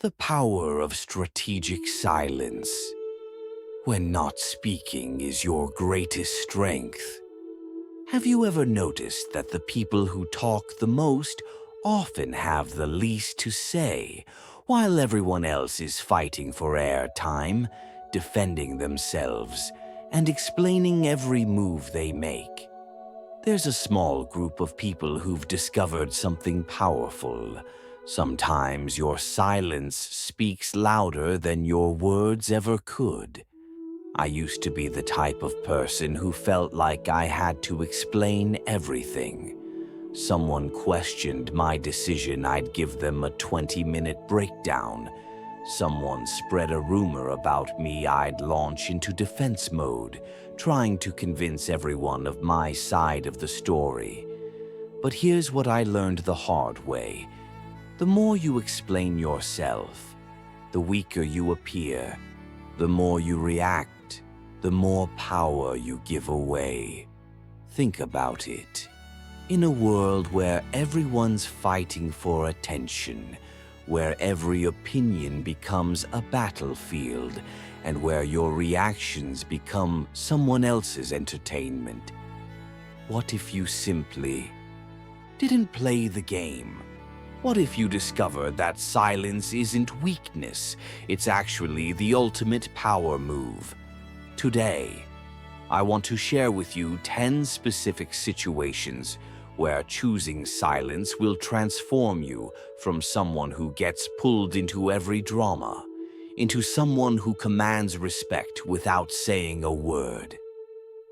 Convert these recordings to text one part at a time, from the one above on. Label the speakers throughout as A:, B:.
A: The power of strategic silence. When not speaking is your greatest strength. Have you ever noticed that the people who talk the most often have the least to say, while everyone else is fighting for airtime, defending themselves, and explaining every move they make? There's a small group of people who've discovered something powerful. Sometimes your silence speaks louder than your words ever could. I used to be the type of person who felt like I had to explain everything. Someone questioned my decision, I'd give them a 20-minute breakdown. Someone spread a rumor about me, I'd launch into defense mode, trying to convince everyone of my side of the story. But here's what I learned the hard way. The more you explain yourself, the weaker you appear. The more you react, the more power you give away. Think about it. In a world where everyone's fighting for attention, where every opinion becomes a battlefield, and where your reactions become someone else's entertainment, what if you simply didn't play the game? What if you discovered that silence isn't weakness, it's actually the ultimate power move? Today, I want to share with you 10 specific situations where choosing silence will transform you from someone who gets pulled into every drama, into someone who commands respect without saying a word.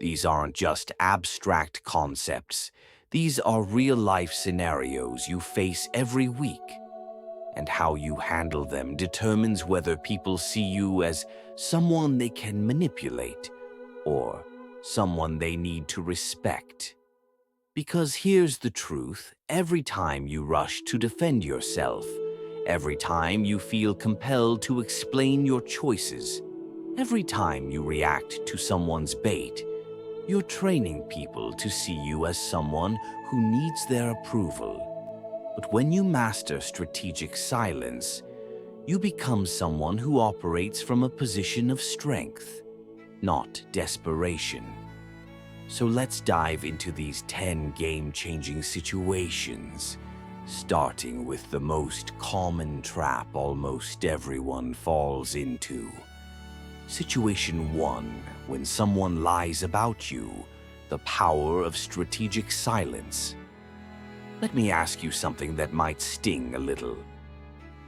A: These aren't just abstract concepts. These are real-life scenarios you face every week, and how you handle them determines whether people see you as someone they can manipulate or someone they need to respect. Because here's the truth: every time you rush to defend yourself, every time you feel compelled to explain your choices, every time you react to someone's bait, you're training people to see you as someone who needs their approval. But when you master strategic silence, you become someone who operates from a position of strength, not desperation. So let's dive into these 10 game-changing situations, starting with the most common trap almost everyone falls into. Situation 1. When someone lies about you, the power of strategic silence. Let me ask you something that might sting a little.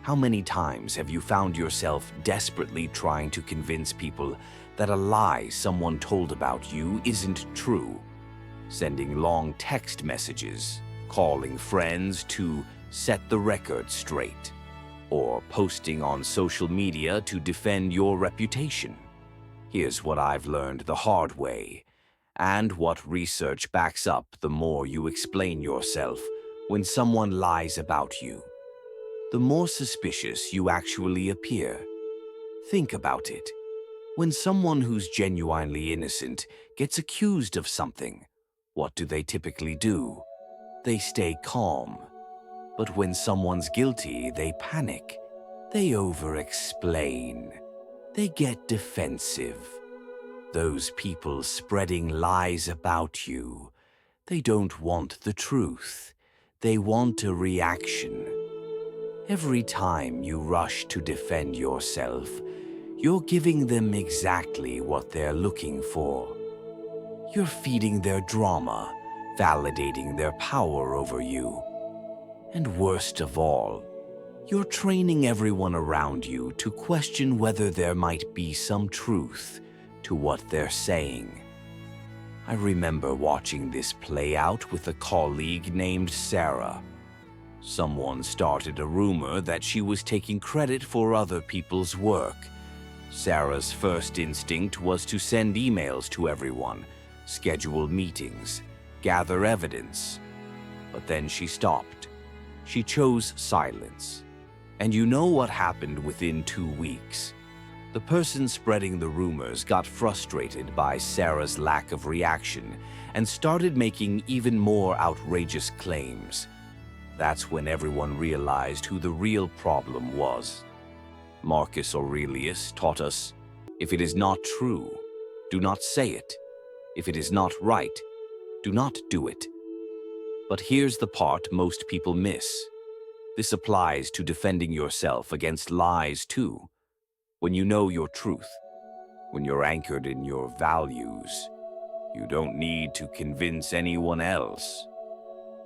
A: How many times have you found yourself desperately trying to convince people that a lie someone told about you isn't true? Sending long text messages, calling friends to set the record straight, or posting on social media to defend your reputation. Here's what I've learned the hard way, and what research backs up the more you explain yourself. When someone lies about you, the more suspicious you actually appear. Think about it. When someone who's genuinely innocent gets accused of something, what do they typically do? They stay calm. But when someone's guilty, they panic. They over-explain. They get defensive. Those people spreading lies about you, they don't want the truth. They want a reaction. Every time you rush to defend yourself, you're giving them exactly what they're looking for. You're feeding their drama, validating their power over you. And worst of all, you're training everyone around you to question whether there might be some truth to what they're saying. I remember watching this play out with a colleague named Sarah. Someone started a rumor that she was taking credit for other people's work. Sarah's first instinct was to send emails to everyone, schedule meetings, gather evidence. But then she stopped. She chose silence. And you know what happened within 2 weeks? The person spreading the rumors got frustrated by Sarah's lack of reaction and started making even more outrageous claims. That's when everyone realized who the real problem was. Marcus Aurelius taught us, if it is not true, do not say it. If it is not right, do not do it. But here's the part most people miss. This applies to defending yourself against lies too. When you know your truth, when you're anchored in your values, you don't need to convince anyone else.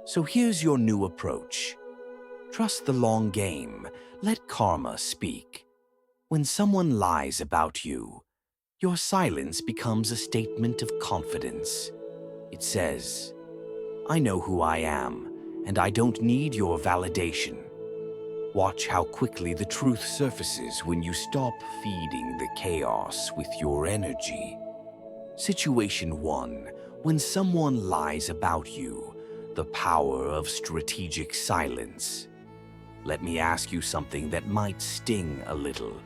A: So here's your new approach. Trust the long game. Let karma speak. When someone lies about you, your silence becomes a statement of confidence. It says, I know who I am, and I don't need your validation. Watch how quickly the truth surfaces when you stop feeding the chaos with your energy. Situation 1. When someone lies about you, the power of strategic silence. Let me ask you something that might sting a little.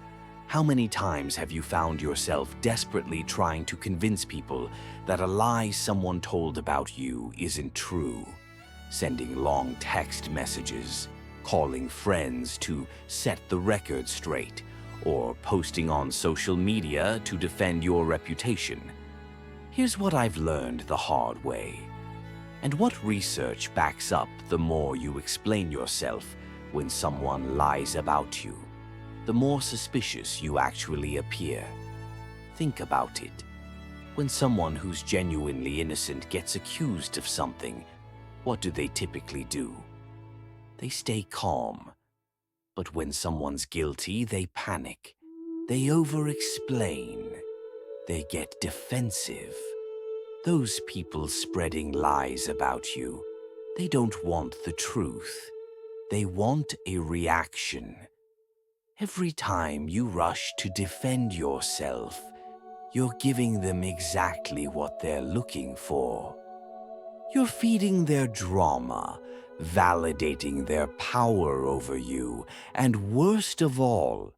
A: How many times have you found yourself desperately trying to convince people that a lie someone told about you isn't true? Sending long text messages, calling friends to set the record straight, or posting on social media to defend your reputation. Here's what I've learned the hard way, and what research backs up the more you explain yourself when someone lies about you, the more suspicious you actually appear. Think about it. When someone who's genuinely innocent gets accused of something, what do they typically do? They stay calm. But when someone's guilty, they panic. They over-explain. They get defensive. Those people spreading lies about you, they don't want the truth. They want a reaction. Every time you rush to defend yourself, you're giving them exactly what they're looking for. You're feeding their drama, validating their power over you, and worst of all,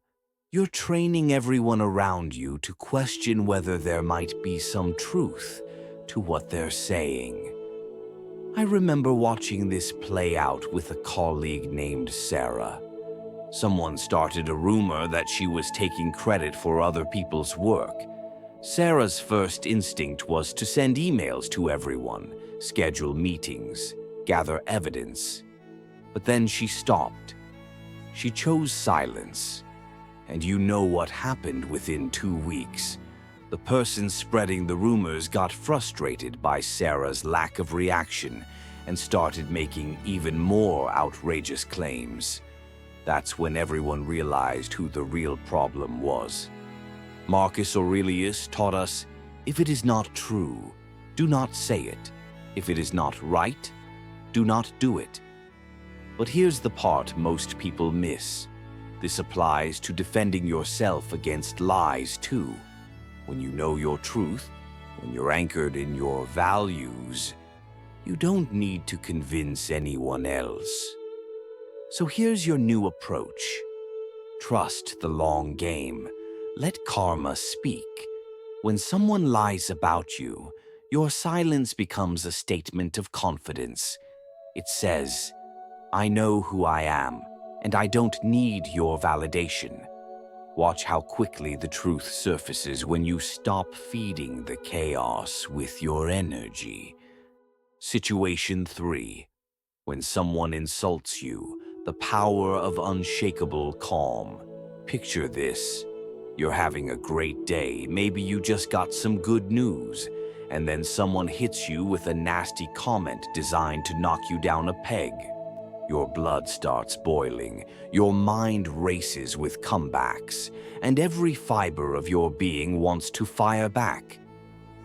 A: you're training everyone around you to question whether there might be some truth to what they're saying. I remember watching this play out with a colleague named Sarah. Someone started a rumor that she was taking credit for other people's work. Sarah's first instinct was to send emails to everyone, schedule meetings, gather evidence. But then she stopped. She chose silence. And you know what happened within 2 weeks. The person spreading the rumors got frustrated by Sarah's lack of reaction and started making even more outrageous claims. That's when everyone realized who the real problem was. Marcus Aurelius taught us, if it is not true, do not say it. If it is not right, do not do it. But here's the part most people miss. This applies to defending yourself against lies too. When you know your truth, when you're anchored in your values, you don't need to convince anyone else. So here's your new approach. Trust the long game. Let karma speak. When someone lies about you, your silence becomes a statement of confidence. It says, I know who I am, and I don't need your validation. Watch how quickly the truth surfaces when you stop feeding the chaos with your energy. Situation 3. When someone insults you, the power of unshakable calm. Picture this. You're having a great day. Maybe you just got some good news, and then someone hits you with a nasty comment designed to knock you down a peg. Your blood starts boiling, your mind races with comebacks, and every fiber of your being wants to fire back.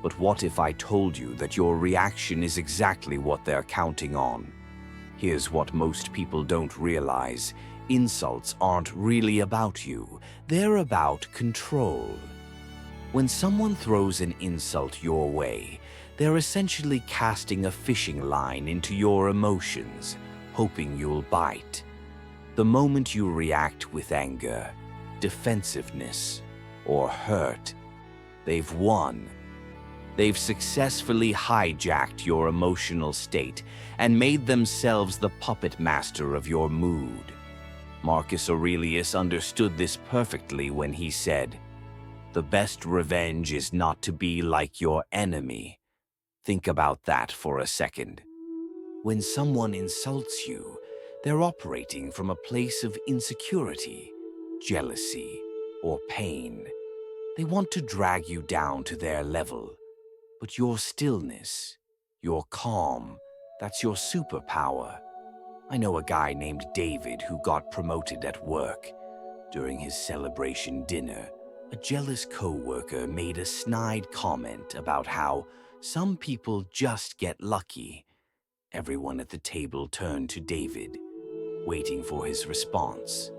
A: But what if I told you that your reaction is exactly what they're counting on? Here's what most people don't realize. Insults aren't really about you. They're about control. When someone throws an insult your way, they're essentially casting a fishing line into your emotions, hoping you'll bite. The moment you react with anger, defensiveness, or hurt, they've won. They've successfully hijacked your emotional state and made themselves the puppet master of your mood. Marcus Aurelius understood this perfectly when he said, "The best revenge is not to be like your enemy." Think about that for a second. When someone insults you, they're operating from a place of insecurity, jealousy, or pain. They want to drag you down to their level. But your stillness, your calm, that's your superpower. I know a guy named David who got promoted at work. During his celebration dinner, a jealous coworker made a snide comment about how some people just get lucky. Everyone at the table turned to David, waiting for his response.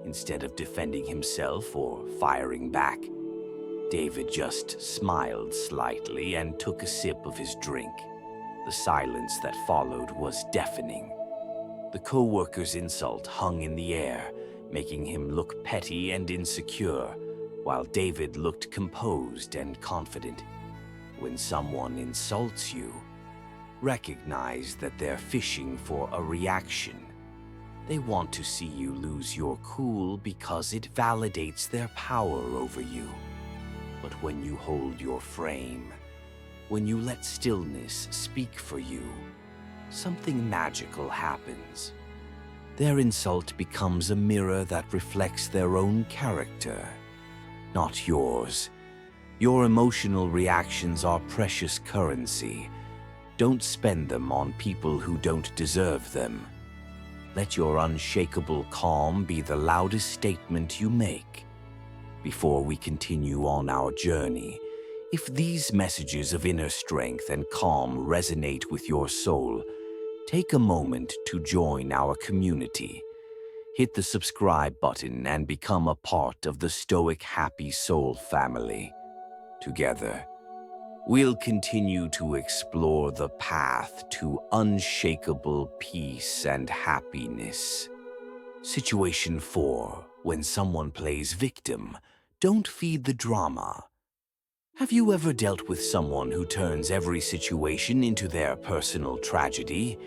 A: Instead of defending himself or firing back, David just smiled slightly and took a sip of his drink. The silence that followed was deafening. The coworker's insult hung in the air, making him look petty and insecure, while David looked composed and confident. When someone insults you, recognize that they're fishing for a reaction. They want to see you lose your cool because it validates their power over you. But when you hold your frame, when you let stillness speak for you, something magical happens. Their insult becomes a mirror that reflects their own character, not yours. Your emotional reactions are precious currency. Don't spend them on people who don't deserve them. Let your unshakable calm be the loudest statement you make. Before we continue on our journey, if these messages of inner strength and calm resonate with your soul, take a moment to join our community. Hit the subscribe button and become a part of the Stoic Happy Soul family. Together, we'll continue to explore the path to unshakable peace and happiness. Situation 4. When someone plays victim, don't feed the drama. Have you ever dealt with someone who turns every situation into their personal tragedy,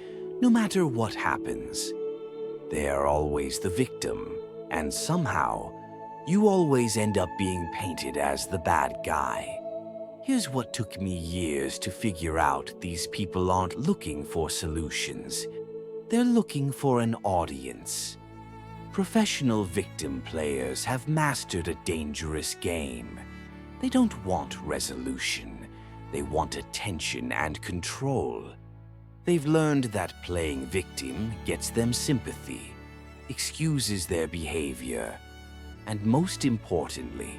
A: no matter what happens? They are always the victim, and somehow, you always end up being painted as the bad guy. Here's what took me years to figure out: these people aren't looking for solutions. They're looking for an audience. Professional victim players have mastered a dangerous game. They don't want resolution. They want attention and control. They've learned that playing victim gets them sympathy, excuses their behavior, and most importantly,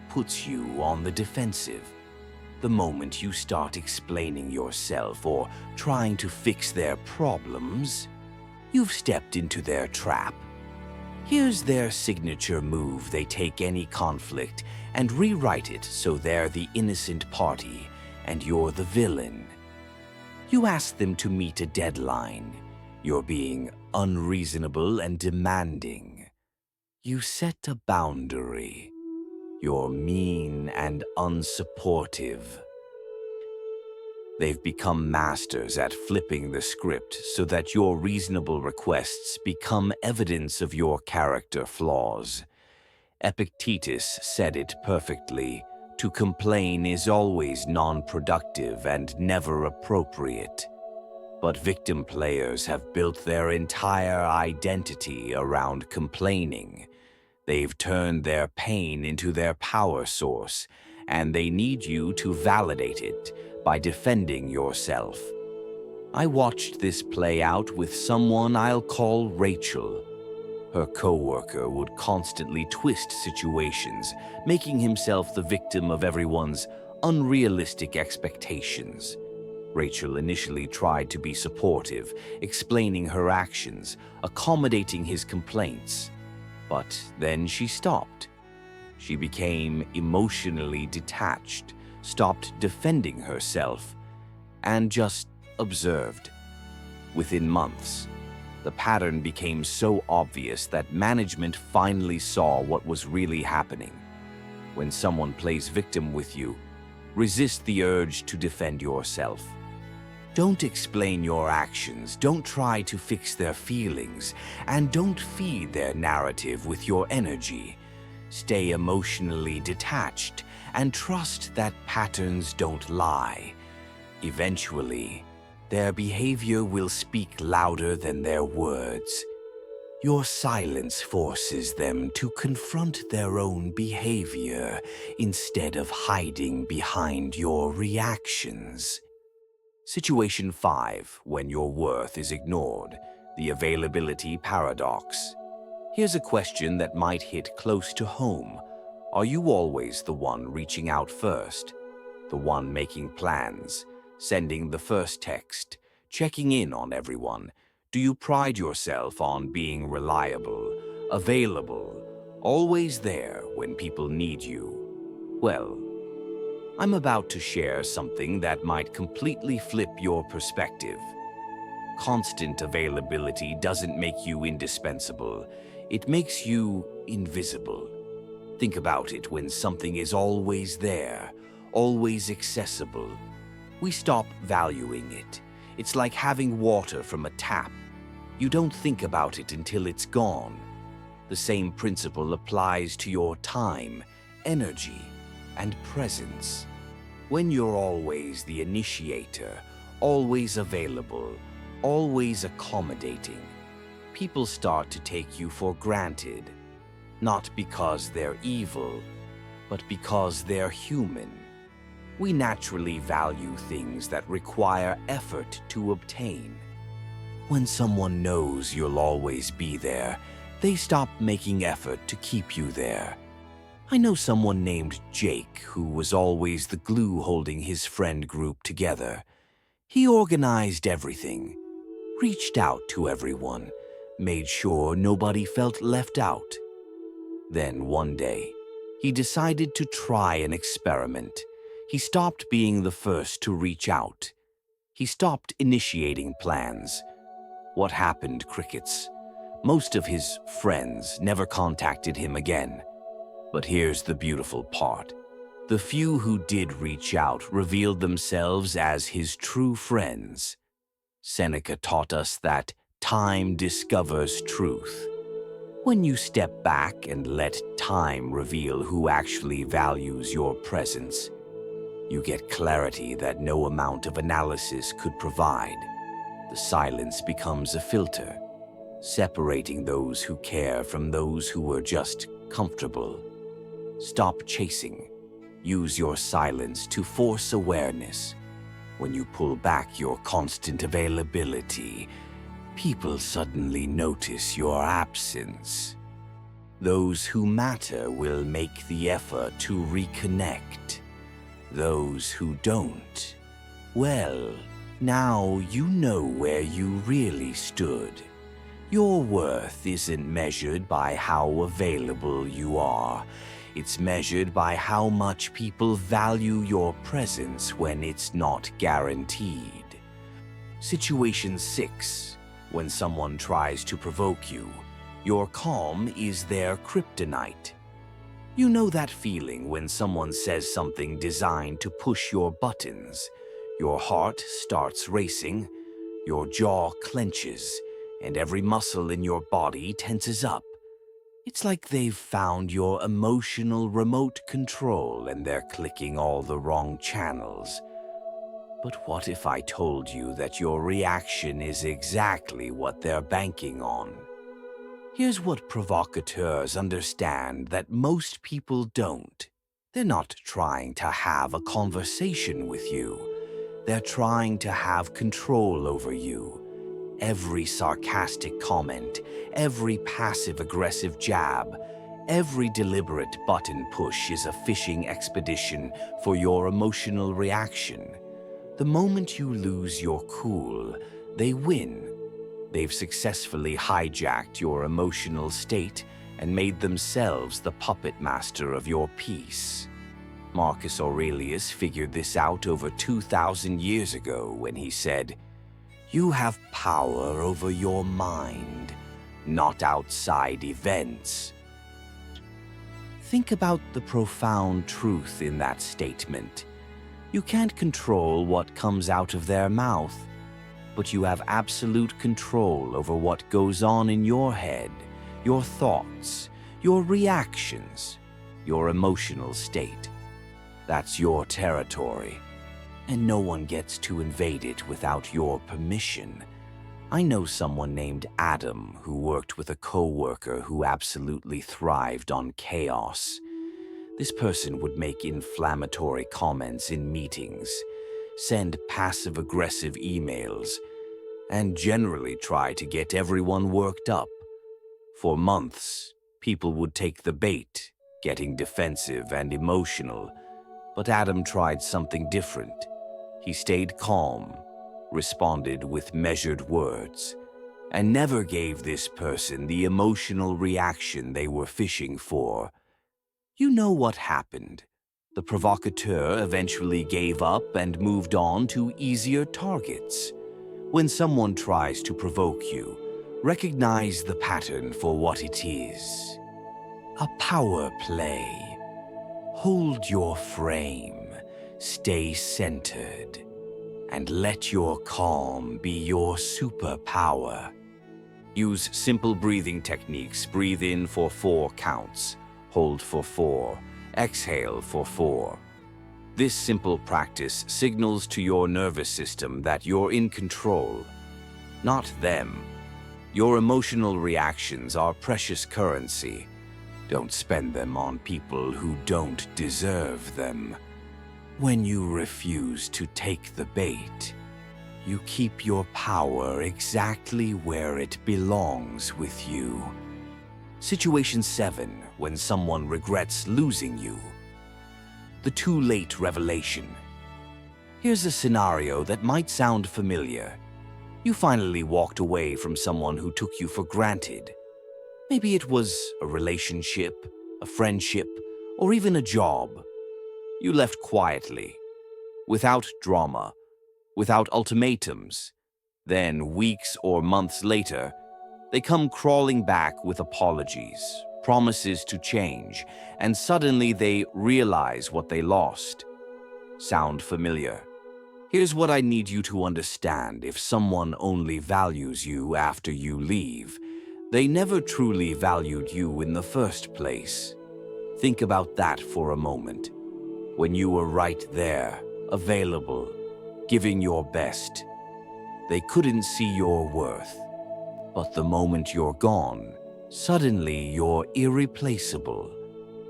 A: puts you on the defensive. The moment you start explaining yourself or trying to fix their problems, you've stepped into their trap. Here's their signature move. They take any conflict and rewrite it so they're the innocent party and you're the villain. You ask them to meet a deadline. You're being unreasonable and demanding. You set a boundary. You're mean and unsupportive. They've become masters at flipping the script so that your reasonable requests become evidence of your character flaws. Epictetus said it perfectly: to complain is always non-productive and never appropriate. But victim players have built their entire identity around complaining. They've turned their pain into their power source, and they need you to validate it by defending yourself. I watched this play out with someone I'll call Rachel. Her coworker would constantly twist situations, making himself the victim of everyone's unrealistic expectations. Rachel initially tried to be supportive, explaining her actions, accommodating his complaints. But then she stopped. She became emotionally detached, stopped defending herself, and just observed. Within months, the pattern became so obvious that management finally saw what was really happening. When someone plays victim with you, resist the urge to defend yourself. Don't explain your actions, don't try to fix their feelings, and don't feed their narrative with your energy. Stay emotionally detached and trust that patterns don't lie. Eventually, their behavior will speak louder than their words. Your silence forces them to confront their own behavior instead of hiding behind your reactions. Situation 5, when your worth is ignored, the availability paradox. Here's a question that might hit close to home. Are you always the one reaching out first? The one making plans, sending the first text, checking in on everyone? Do you pride yourself on being reliable, available, always there when people need you? Well, I'm about to share something that might completely flip your perspective. Constant availability doesn't make you indispensable. It makes you invisible. Think about it: when something is always there, always accessible, we stop valuing it. It's like having water from a tap. You don't think about it until it's gone. The same principle applies to your time, energy, and presence. When you're always the initiator, always available, always accommodating, people start to take you for granted. Not because they're evil, but because they're human. We naturally value things that require effort to obtain. When someone knows you'll always be there, they stop making effort to keep you there. I know someone named Jake who was always the glue holding his friend group together. He organized everything, reached out to everyone, made sure nobody felt left out. Then one day, he decided to try an experiment. He stopped being the first to reach out. He stopped initiating plans. What happened? Crickets. Most of his friends never contacted him again. But here's the beautiful part. The few who did reach out revealed themselves as his true friends. Seneca taught us that time discovers truth. When you step back and let time reveal who actually values your presence, you get clarity that no amount of analysis could provide. The silence becomes a filter, separating those who care from those who are just comfortable. Stop chasing. Use your silence to force awareness. When you pull back your constant availability, people suddenly notice your absence. Those who matter will make the effort to reconnect. Those who don't, well, now you know where you really stood. Your worth isn't measured by how available you are. It's measured by how much people value your presence when it's not guaranteed. Situation 6. When someone tries to provoke you, your calm is their kryptonite. You know that feeling when someone says something designed to push your buttons. Your heart starts racing, your jaw clenches, and every muscle in your body tenses up. It's like they've found your emotional remote control and they're clicking all the wrong channels. But what if I told you that your reaction is exactly what they're banking on? Here's what provocateurs understand that most people don't. They're not trying to have a conversation with you. They're trying to have control over you. Every sarcastic comment, every passive-aggressive jab, every deliberate button push is a fishing expedition for your emotional reaction. The moment you lose your cool, they win. They've successfully hijacked your emotional state and made themselves the puppet master of your peace. Marcus Aurelius figured this out over 2,000 years ago when he said, "You have power over your mind, not outside events." Think about the profound truth in that statement. You can't control what comes out of their mouth, but you have absolute control over what goes on in your head, your thoughts, your reactions, your emotional state. That's your territory, and no one gets to invade it without your permission. I know someone named Adam who worked with a coworker who absolutely thrived on chaos. This person would make inflammatory comments in meetings, send passive-aggressive emails, and generally try to get everyone worked up. For months, people would take the bait, getting defensive and emotional, but Adam tried something different. He stayed calm, responded with measured words, and never gave this person the emotional reaction they were fishing for. You know what happened. The provocateur eventually gave up and moved on to easier targets. When someone tries to provoke you, recognize the pattern for what it is. A power play. Hold your frame, stay centered, and let your calm be your superpower. Use simple breathing techniques. Breathe in for 4 counts, hold for 4, exhale for 4. This simple practice signals to your nervous system that you're in control, not them. Your emotional reactions are precious currency. Don't spend them on people who don't deserve them. When you refuse to take the bait, you keep your power exactly where it belongs with you. Situation 7, when someone regrets losing you. The too late revelation. Here's a scenario that might sound familiar. You finally walked away from someone who took you for granted. Maybe it was a relationship, a friendship, or even a job. You left quietly, without drama, without ultimatums. Then, weeks or months later, they come crawling back with apologies, promises to change, and suddenly they realize what they lost. Sound familiar? Here's what I need you to understand. If someone only values you after you leave, they never truly valued you in the first place. Think about that for a moment. When you were right there, available, giving your best, they couldn't see your worth. But the moment you're gone, suddenly you're irreplaceable.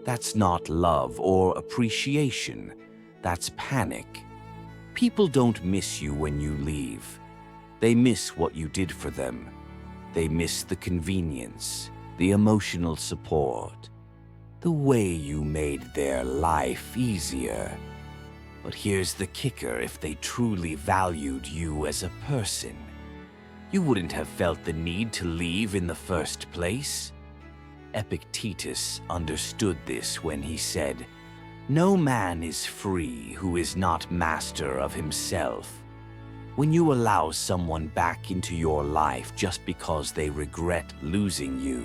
A: That's not love or appreciation. That's panic. People don't miss you when you leave. They miss what you did for them. They miss the convenience, the emotional support, the way you made their life easier. But here's the kicker: if they truly valued you as a person, you wouldn't have felt the need to leave in the first place. Epictetus understood this when he said, "No man is free who is not master of himself." When you allow someone back into your life just because they regret losing you,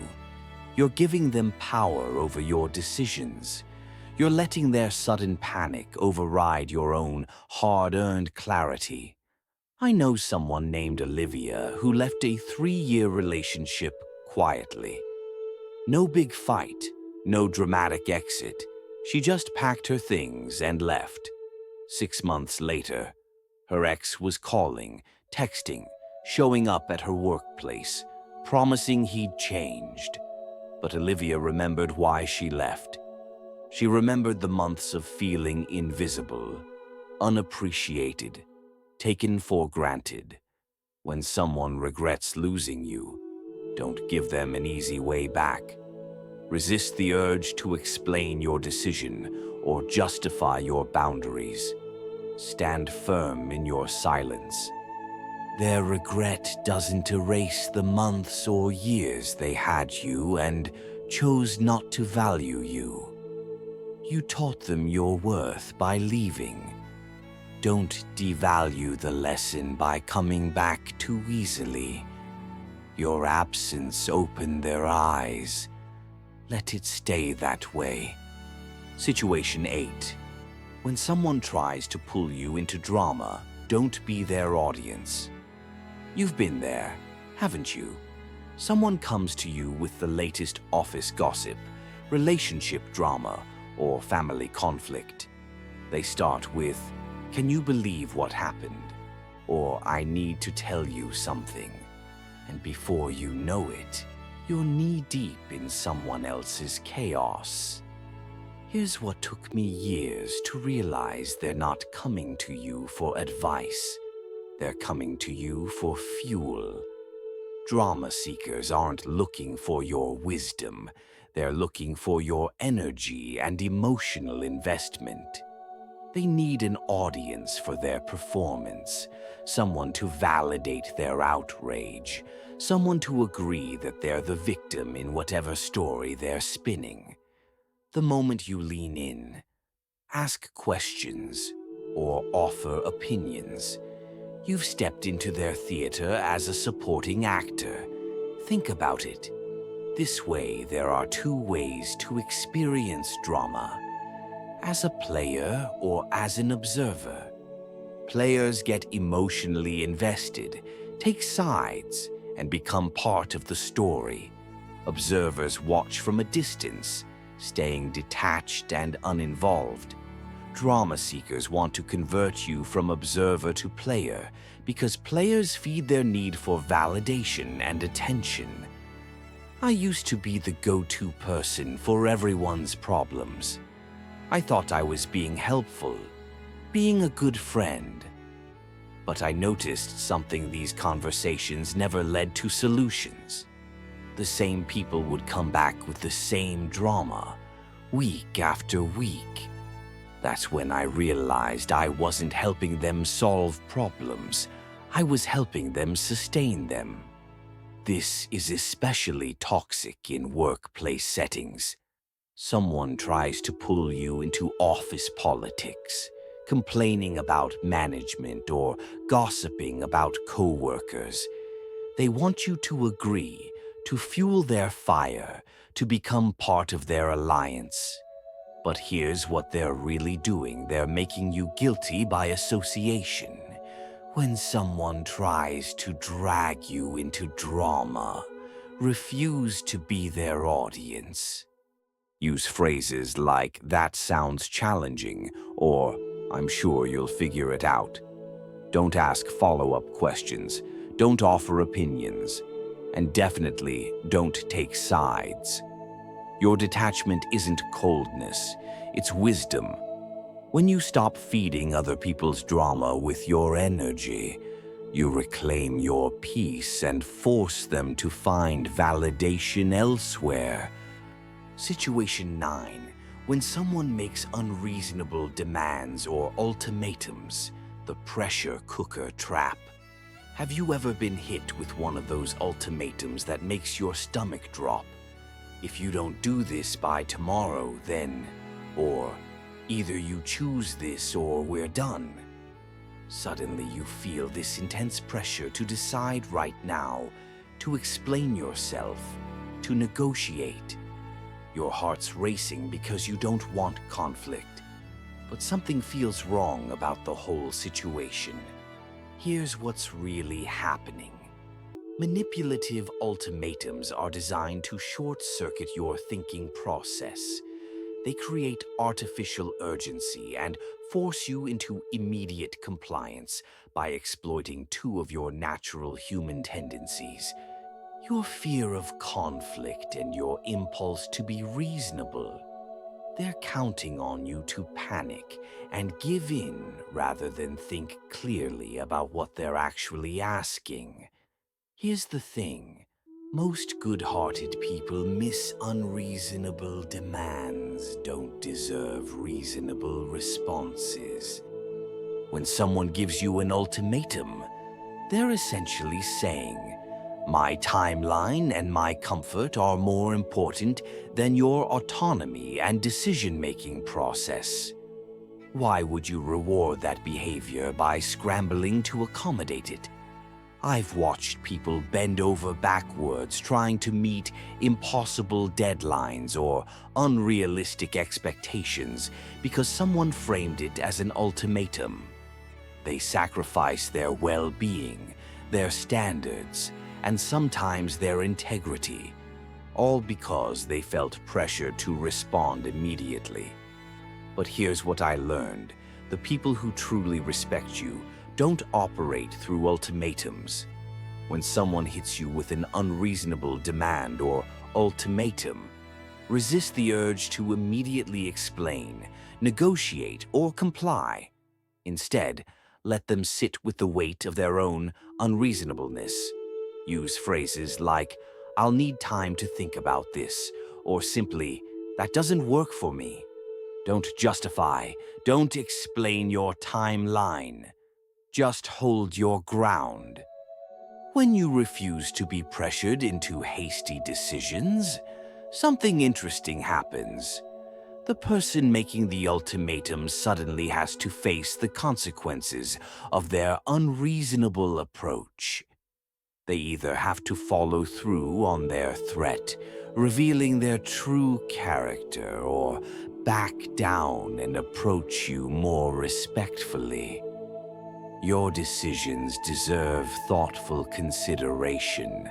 A: you're giving them power over your decisions. You're letting their sudden panic override your own hard-earned clarity. I know someone named Olivia who left a 3-year relationship quietly. No big fight, no dramatic exit. She just packed her things and left. 6 months later, her ex was calling, texting, showing up at her workplace, promising he'd changed. But Olivia remembered why she left. She remembered the months of feeling invisible, unappreciated, taken for granted. When someone regrets losing you, don't give them an easy way back. Resist the urge to explain your decision or justify your boundaries. Stand firm in your silence. Their regret doesn't erase the months or years they had you and chose not to value you. You taught them your worth by leaving. Don't devalue the lesson by coming back too easily. Your absence opened their eyes. Let it stay that way. Situation 8. When someone tries to pull you into drama, don't be their audience. You've been there, haven't you? Someone comes to you with the latest office gossip, relationship drama, or family conflict. They start with, "Can you believe what happened?" Or "I need to tell you something." And before you know it, you're knee-deep in someone else's chaos. Here's what took me years to realize: they're not coming to you for advice. They're coming to you for fuel. Drama seekers aren't looking for your wisdom. They're looking for your energy and emotional investment. They need an audience for their performance, someone to validate their outrage, someone to agree that they're the victim in whatever story they're spinning. The moment you lean in, ask questions, or offer opinions, you've stepped into their theater as a supporting actor. Think about it. This way, there are two ways to experience drama: as a player or as an observer. Players get emotionally invested, take sides, and become part of the story. Observers watch from a distance, staying detached and uninvolved. Drama seekers want to convert you from observer to player because players feed their need for validation and attention. I used to be the go-to person for everyone's problems. I thought I was being helpful, being a good friend. But I noticed something: these conversations never led to solutions. The same people would come back with the same drama, week after week. That's when I realized I wasn't helping them solve problems. I was helping them sustain them. This is especially toxic in workplace settings. Someone tries to pull you into office politics, complaining about management or gossiping about coworkers. They want you to agree, to fuel their fire, to become part of their alliance. But here's what they're really doing: they're making you guilty by association. When someone tries to drag you into drama, refuse to be their audience. Use phrases like, "That sounds challenging," or "I'm sure you'll figure it out." Don't ask follow-up questions. Don't offer opinions. And definitely don't take sides. Your detachment isn't coldness, it's wisdom. When you stop feeding other people's drama with your energy, you reclaim your peace and force them to find validation elsewhere. Situation 9. When someone makes unreasonable demands or ultimatums, the pressure cooker trap. Have you ever been hit with one of those ultimatums that makes your stomach drop? If you don't do this by tomorrow, then, or either you choose this or we're done. Suddenly you feel this intense pressure to decide right now, to explain yourself, to negotiate. Your heart's racing because you don't want conflict, but something feels wrong about the whole situation. Here's what's really happening. Manipulative ultimatums are designed to short-circuit your thinking process. They create artificial urgency and force you into immediate compliance by exploiting two of your natural human tendencies: your fear of conflict and your impulse to be reasonable. They're counting on you to panic and give in rather than think clearly about what they're actually asking. Here's the thing: most good-hearted people miss unreasonable demands, don't deserve reasonable responses. When someone gives you an ultimatum, they're essentially saying, "My timeline and my comfort are more important than your autonomy and decision-making process." Why would you reward that behavior by scrambling to accommodate it? I've watched people bend over backwards trying to meet impossible deadlines or unrealistic expectations because someone framed it as an ultimatum. They sacrifice their well-being, their standards, and sometimes their integrity, all because they felt pressured to respond immediately. But here's what I learned. The people who truly respect you don't operate through ultimatums. When someone hits you with an unreasonable demand or ultimatum, resist the urge to immediately explain, negotiate, or comply. Instead, let them sit with the weight of their own unreasonableness. Use phrases like, "I'll need time to think about this," or simply, "That doesn't work for me." Don't justify, don't explain your timeline. Just hold your ground. When you refuse to be pressured into hasty decisions, something interesting happens. The person making the ultimatum suddenly has to face the consequences of their unreasonable approach. They either have to follow through on their threat, revealing their true character, or back down and approach you more respectfully. Your decisions deserve thoughtful consideration,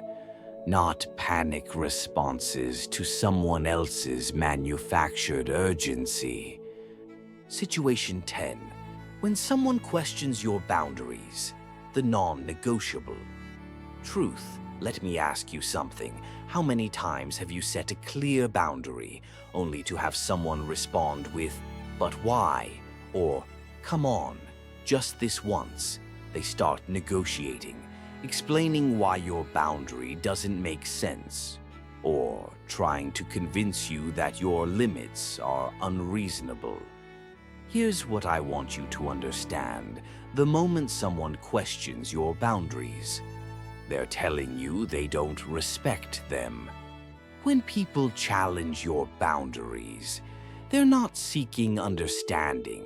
A: not panic responses to someone else's manufactured urgency. Situation 10. When someone questions your boundaries, the non-negotiable. Truth, let me ask you something. How many times have you set a clear boundary only to have someone respond with, "But why?" or "Come on, just this once"? They start negotiating, explaining why your boundary doesn't make sense, or trying to convince you that your limits are unreasonable. Here's what I want you to understand. The moment someone questions your boundaries, they're telling you they don't respect them. When people challenge your boundaries, they're not seeking understanding.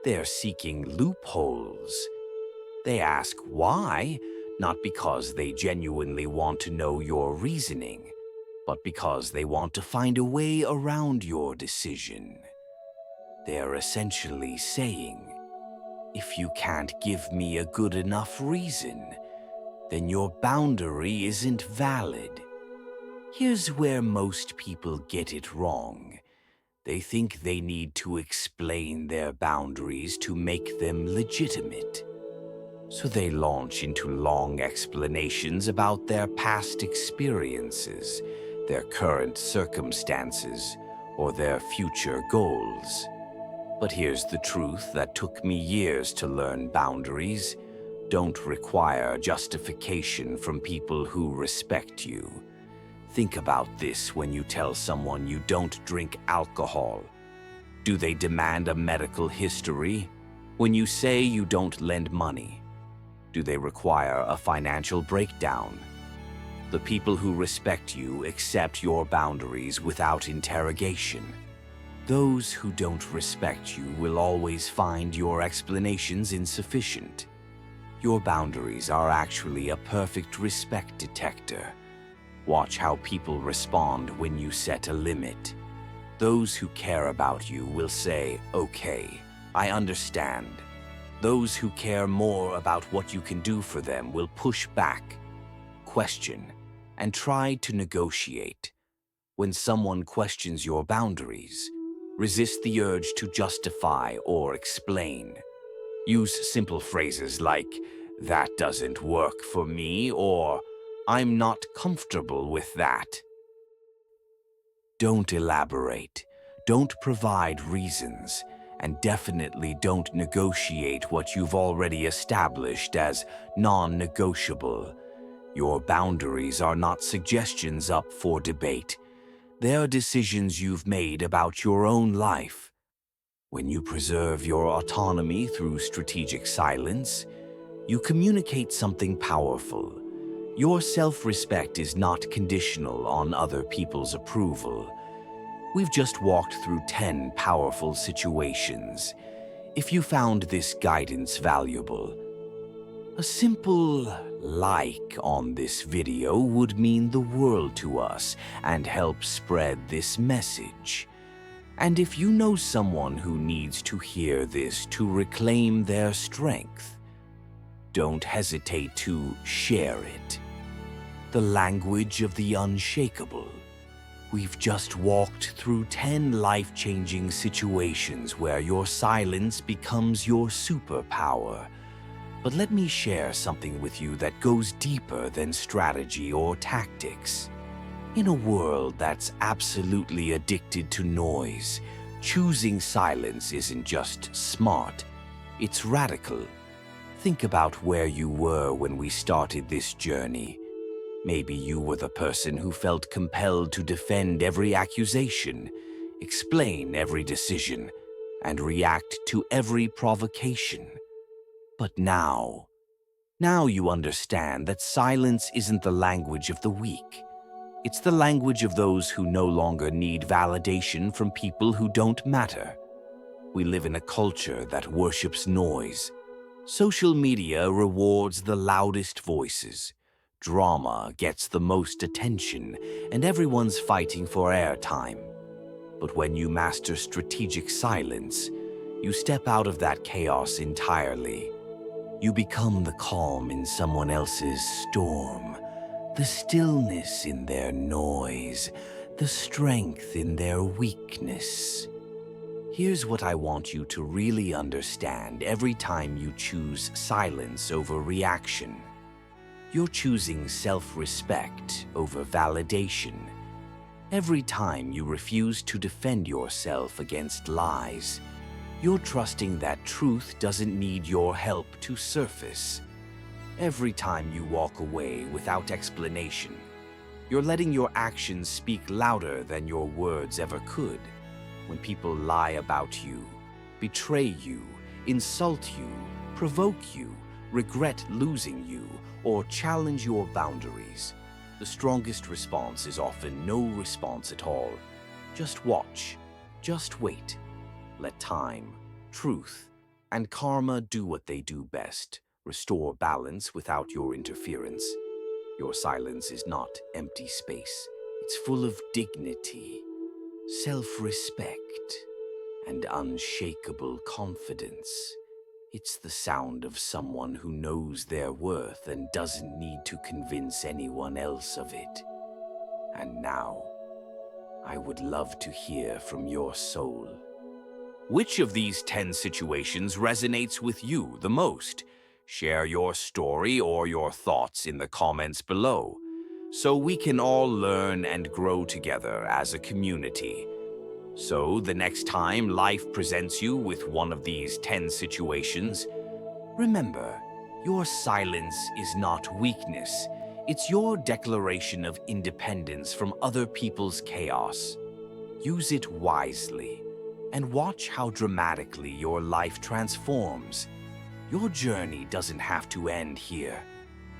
A: They're seeking loopholes. They ask why, not because they genuinely want to know your reasoning, but because they want to find a way around your decision. They're essentially saying, "If you can't give me a good enough reason, then your boundary isn't valid." Here's where most people get it wrong. They think they need to explain their boundaries to make them legitimate. So they launch into long explanations about their past experiences, their current circumstances, or their future goals. But here's the truth that took me years to learn: boundaries don't require justification from people who respect you. Think about this when you tell someone you don't drink alcohol. Do they demand a medical history? When you say you don't lend money, do they require a financial breakdown? The people who respect you accept your boundaries without interrogation. Those who don't respect you will always find your explanations insufficient. Your boundaries are actually a perfect respect detector. Watch how people respond when you set a limit. Those who care about you will say, "Okay, I understand." Those who care more about what you can do for them will push back, question, and try to negotiate. When someone questions your boundaries, resist the urge to justify or explain. Use simple phrases like, "That doesn't work for me," or "I'm not comfortable with that." Don't elaborate, don't provide reasons, and definitely don't negotiate what you've already established as non-negotiable. Your boundaries are not suggestions up for debate. They're decisions you've made about your own life. When you preserve your autonomy through strategic silence, you communicate something powerful. Your self-respect is not conditional on other people's approval. We've just walked through 10 powerful situations. If you found this guidance valuable, a simple like on this video would mean the world to us and help spread this message. And if you know someone who needs to hear this to reclaim their strength, don't hesitate to share it. The language of the unshakable. We've just walked through 10 life-changing situations where your silence becomes your superpower. But let me share something with you that goes deeper than strategy or tactics. In a world that's absolutely addicted to noise, choosing silence isn't just smart, it's radical. Think about where you were when we started this journey. Maybe you were the person who felt compelled to defend every accusation, explain every decision, and react to every provocation. But now you understand that silence isn't the language of the weak. It's the language of those who no longer need validation from people who don't matter. We live in a culture that worships noise. Social media rewards the loudest voices. Drama gets the most attention, and everyone's fighting for airtime. But when you master strategic silence, you step out of that chaos entirely. You become the calm in someone else's storm, the stillness in their noise, the strength in their weakness. Here's what I want you to really understand every time you choose silence over reaction. You're choosing self-respect over validation. Every time you refuse to defend yourself against lies, you're trusting that truth doesn't need your help to surface. Every time you walk away without explanation, you're letting your actions speak louder than your words ever could. When people lie about you, betray you, insult you, provoke you, regret losing you, or challenge your boundaries, the strongest response is often no response at all. Just watch, just wait. Let time, truth, and karma do what they do best. Restore balance without your interference. Your silence is not empty space. It's full of dignity, self-respect, and unshakable confidence. It's the sound of someone who knows their worth and doesn't need to convince anyone else of it. And now, I would love to hear from your soul. Which of these 10 situations resonates with you the most? Share your story or your thoughts in the comments below, so we can all learn and grow together as a community. So the next time life presents you with one of these 10 situations, remember, your silence is not weakness. It's your declaration of independence from other people's chaos. Use it wisely, and watch how dramatically your life transforms. Your journey doesn't have to end here.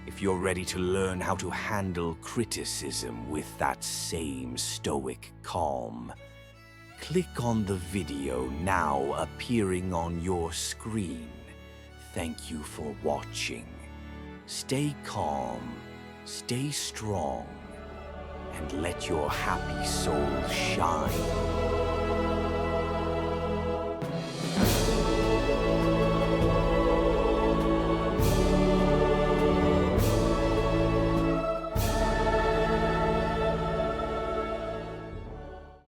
A: If you're ready to learn how to handle criticism with that same stoic calm, click on the video now appearing on your screen. Thank you for watching. Stay calm, stay strong, and let your happy soul shine.